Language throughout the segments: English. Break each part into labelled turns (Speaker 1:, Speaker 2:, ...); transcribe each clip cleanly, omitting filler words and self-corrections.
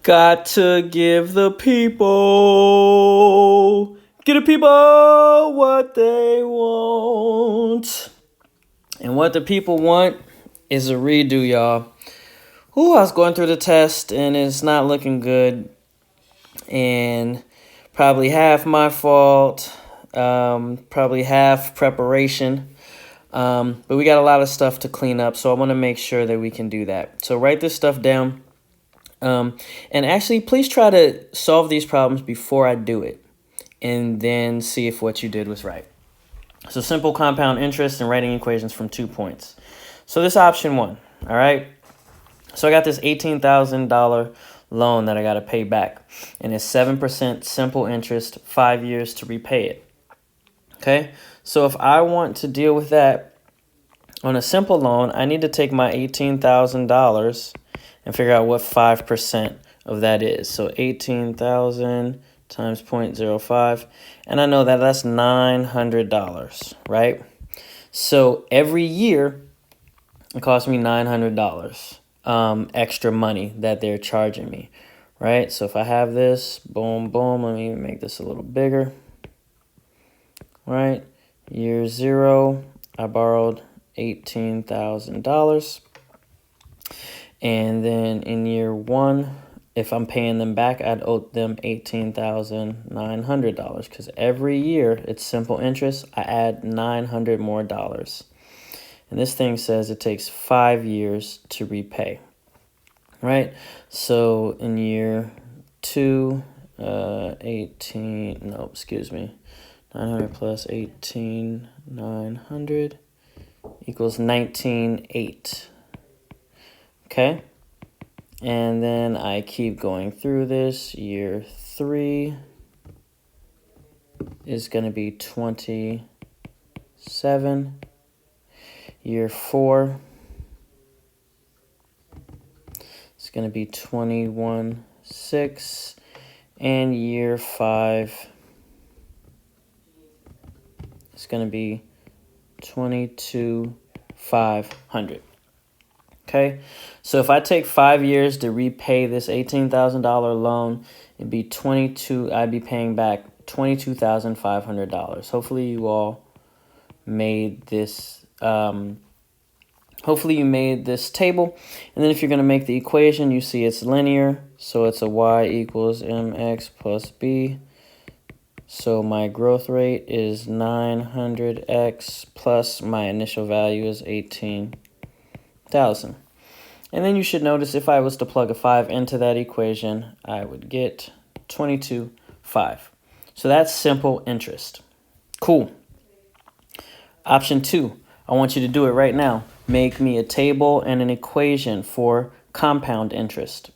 Speaker 1: Got to give the people, what they want. And what the people want is a redo, y'all. Ooh, I was going through the test and it's not looking good. And probably half my fault, probably half preparation. But we got a lot of stuff to clean up, so I want to make sure that we can do that. So write this stuff down. And actually, please try to solve these problems before I do it, and then see if what you did was right. So simple compound interest and writing equations from 2 points. So this option 1, all right? So I got this $18,000 loan that I got to pay back, and it's 7% simple interest, 5 years to repay it. Okay, so if I want to deal with that on a simple loan, I need to take my $18,000 and figure out what 5% of that is. So 18,000 times 0.05, and I know that that's $900, right? So every year, it costs me $900 extra money that they're charging me, right? So if I have this, boom, boom, let me make this a little bigger. Right, year 0, I borrowed $18,000, and then in year 1, if I'm paying them back, I'd owe them $18,900 because every year it's simple interest. I add $900 more dollars, and this thing says it takes 5 years to repay. Right, so in year 2, 900 plus 18,900 equals 19,800. Okay, and then I keep going through this. Year 3 is going to be 27. Year 4 is going to be 21,600, and year 5 it's going to be 22,500. Okay, so if I take 5 years to repay this $18,000 loan, it'd be I'd be paying back $22,500. Hopefully you all made this. Hopefully you made this table, and then if you're going to make the equation, you see it's linear, so it's a y equals mx plus b. So my growth rate is 900x plus my initial value is 18,000. And then you should notice if I was to plug a 5 into that equation, I would get 22,500. So that's simple interest. Cool. Option 2, I want you to do it right now. Make me a table and an equation for compound interest.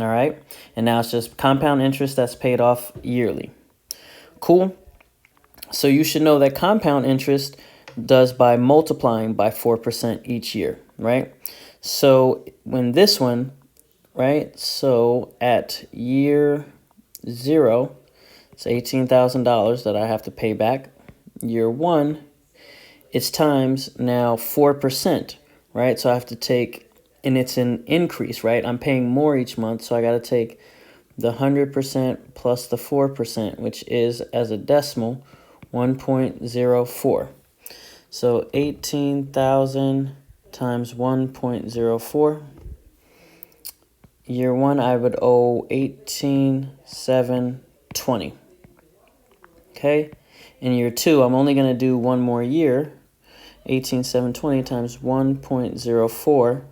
Speaker 1: All right? And now it's just compound interest that's paid off yearly. Cool. So you should know that compound interest does by multiplying by 4% each year, right? So when this one, right? So at year 0, it's $18,000 that I have to pay back. Year 1, it's times now 4%, right? So I have to take, and it's an increase, right? I'm paying more each month, so I got to take the 100% plus the 4%, which is, as a decimal, 1.04. So 18,000 times 1.04. Year 1, I would owe 18,720. Okay. In year 2, I'm only going to do one more year. 18,720 times 1.04,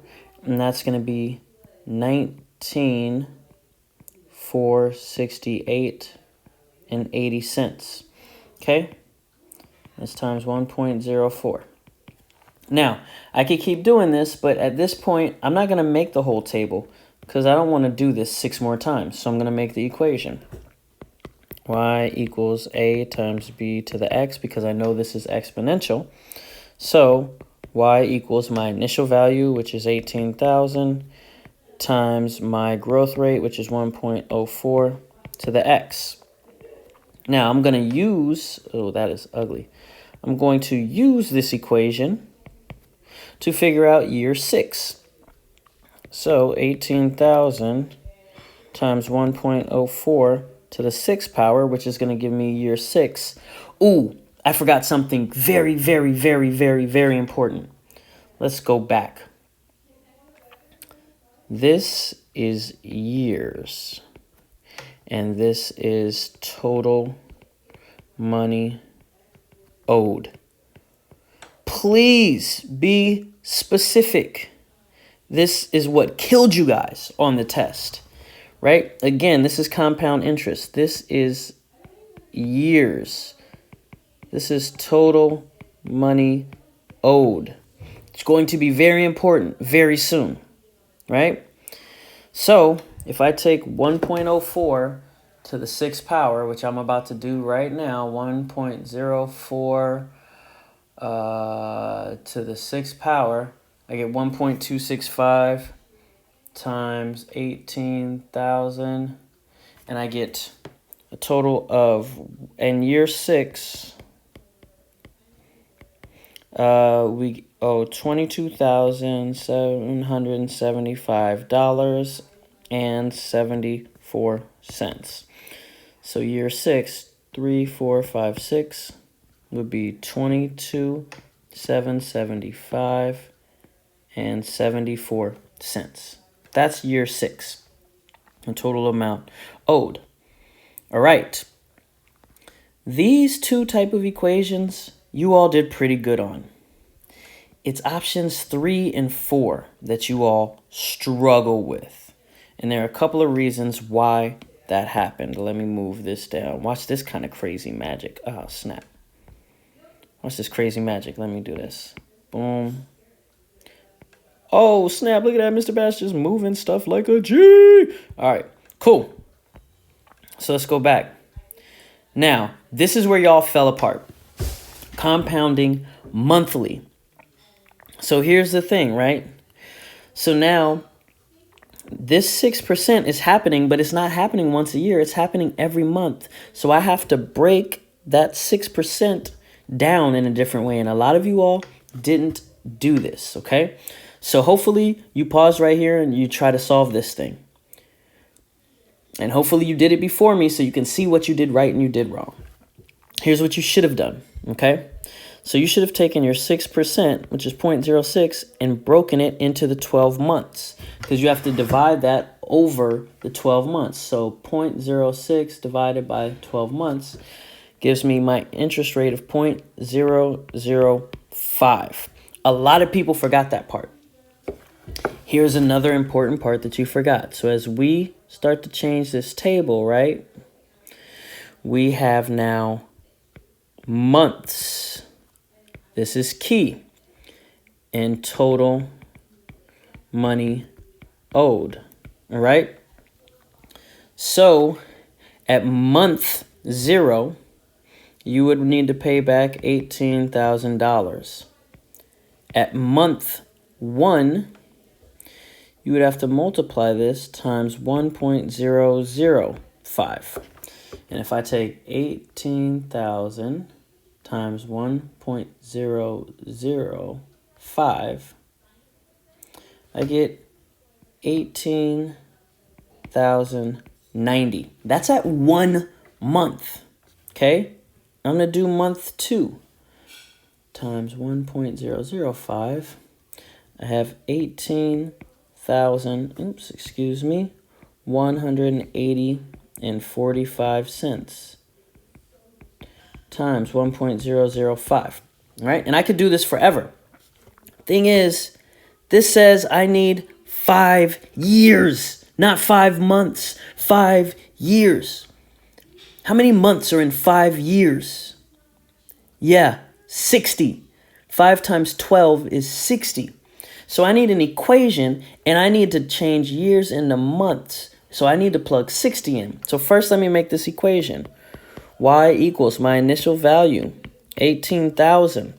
Speaker 1: and that's going to be 19,468.80. Okay, that's times 1.04. Now, I could keep doing this, but at this point, I'm not going to make the whole table because I don't want to do this 6 more times. So I'm going to make the equation. Y equals a times b to the x, because I know this is exponential. So y equals my initial value, which is 18,000, times my growth rate, which is 1.04, to the x. Now I'm going to use, oh, that is ugly. I'm going to use this equation to figure out year 6. So 18,000 times 1.04 to the 6th power, which is going to give me year 6. Ooh, I forgot something very, very, very, very, very important. Let's go back. This is years, and this is total money owed. Please be specific. This is what killed you guys on the test, right? Again, this is compound interest. This is years. This is total money owed. It's going to be very important very soon, right? So if I take 1.04 to the 6th power, which I'm about to do right now, 1.04 to the 6th power, I get 1.265 times 18,000, and I get a total of, in year 6, we owe $22,775.74. So year 6, 3, 4, 5, 6 would be 22,775.74. That's year 6, the total amount owed. All right. These two type of equations you all did pretty good on. It's options 3 and 4 that you all struggle with. And there are a couple of reasons why that happened. Let me move this down. Watch this kind of crazy magic. Oh, snap. Watch this crazy magic. Let me do this. Boom. Oh, snap. Look at that. Mr. Bass just moving stuff like a G. All right. Cool. So let's go back. Now, this is where y'all fell apart. Compounding monthly. So here's the thing, right? So now this 6% is happening, but it's not happening once a year. It's happening every month. So I have to break that 6% down in a different way. And a lot of you all didn't do this, okay? So hopefully you pause right here and you try to solve this thing. And hopefully you did it before me so you can see what you did right and you did wrong. Here's what you should have done, okay? So you should have taken your 6%, which is 0.06, and broken it into the 12 months. Because you have to divide that over the 12 months. So 0.06 divided by 12 months gives me my interest rate of 0.005. A lot of people forgot that part. Here's another important part that you forgot. So as we start to change this table, right, we have now months. This is key. And total money owed. All right. So at month 0, you would need to pay back $18,000. At month 1, you would have to multiply this times 1.005. And if I take 18,000 times 1.005, I get 18,090. That's at 1 month. Okay? I'm going to do month 2 times 1.005. I have 180.45 times 1.005. All right? And I could do this forever. Thing is, this says I need 5 years, not 5 months, 5 years. How many months are in 5 years? Yeah, 60. 5 times 12 is 60. So I need an equation, and I need to change years into months. So I need to plug 60 in. So first, let me make this equation. Y equals my initial value, 18,000,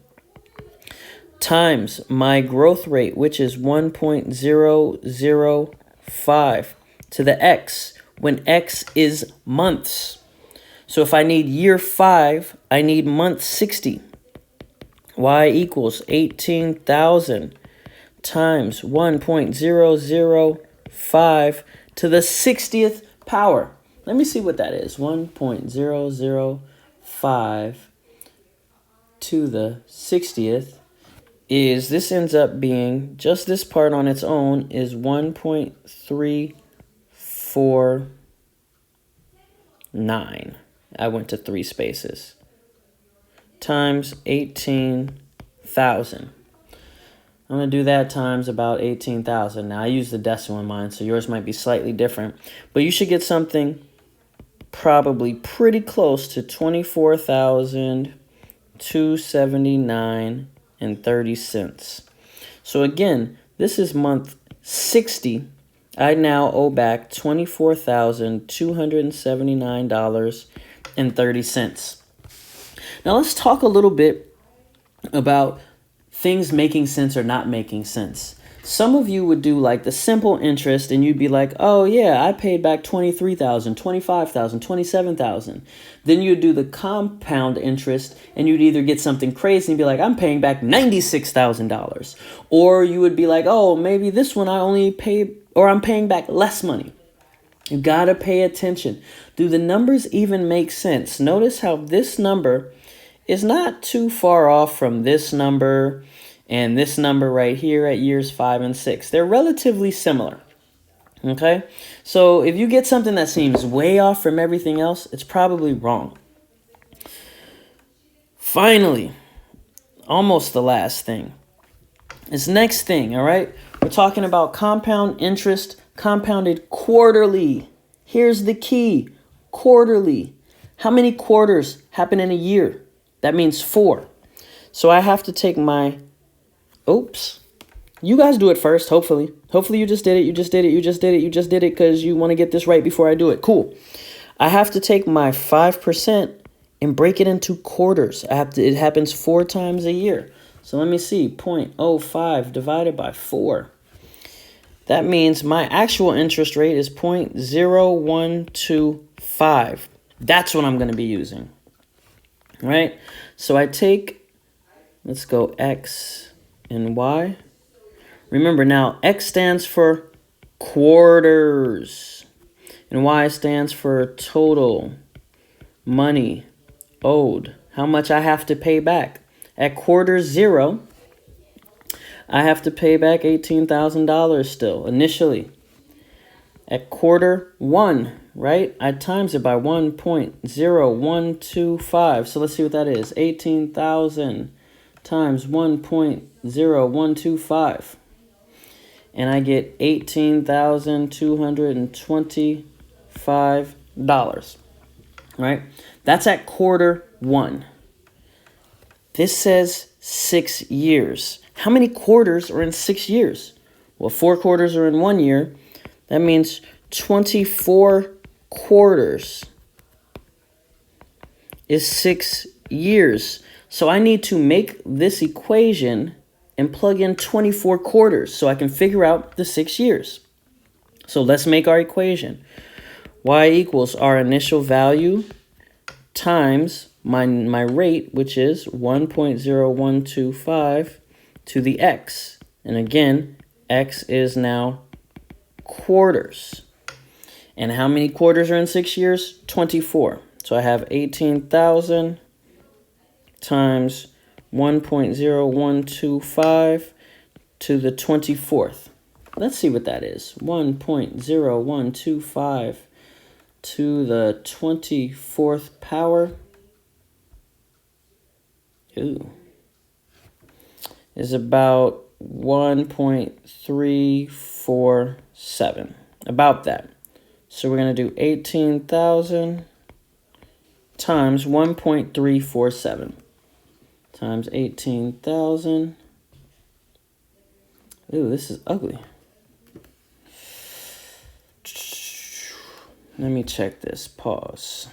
Speaker 1: times my growth rate, which is 1.005, to the x, when x is months. So if I need year 5, I need month 60. Y equals 18,000 times 1.005 to the 60th power. Let me see what that is. 1.005 to the 60th is, this ends up being, just this part on its own is 1.349. I went to 3 spaces. Times 18,000. I'm going to do that times about 18,000. Now, I use the decimal in mine, so yours might be slightly different. But you should get something probably pretty close to 24,279 and 30 cents. So again, this is month 60. I now owe back $24,279.30. Now let's talk a little bit about things making sense or not making sense. Some of you would do like the simple interest and you'd be like, oh yeah, I paid back 23,000, 25,000, 27,000. Then you'd do the compound interest and you'd either get something crazy and be like, I'm paying back $96,000. Or you would be like, oh, maybe this one I only pay, or I'm paying back less money. You gotta pay attention. Do the numbers even make sense? Notice how this number is not too far off from this number and this number right here at years 5 and 6. They're relatively similar. Okay? So if you get something that seems way off from everything else, it's probably wrong. Finally, almost the last thing. This next thing, all right? We're talking about compound interest compounded quarterly. Here's the key. Quarterly. How many quarters happen in a year? That means 4. So I have to take my, oops. You guys do it first, hopefully. Hopefully you just did it, you just did it, you just did it, you just did it because you want to get this right before I do it. Cool. I have to take my 5% and break it into quarters. It happens 4 times a year. So let me see, 0.05 divided by 4. That means my actual interest rate is 0.0125. That's what I'm going to be using. Right? So I take, let's go X and Y. Remember now, X stands for quarters. And Y stands for total money owed. How much I have to pay back. At quarter 0, I have to pay back $18,000 still, initially. At quarter 1, right, I times it by 1.0125. So let's see what that is. 18,000 times 1.0125. And I get $18,225. Right? That's at quarter 1. This says 6 years. How many quarters are in 6 years? Well, 4 quarters are in 1 year. That means 24 quarters is 6 years. So I need to make this equation and plug in 24 quarters so I can figure out the 6 years. So let's make our equation. Y equals our initial value times my rate, which is 1.0125 to the X. And again, X is now quarters. And how many quarters are in 6 years? 24. So I have 18,000 times 1.0125 to the 24th. Let's see what that is. 1.0125 to the 24th power. Ooh. Is about 1.347. About that. So we're going to do 18,000 times 1.347 times 18,000. Ooh, this is ugly. Let me check this. Pause.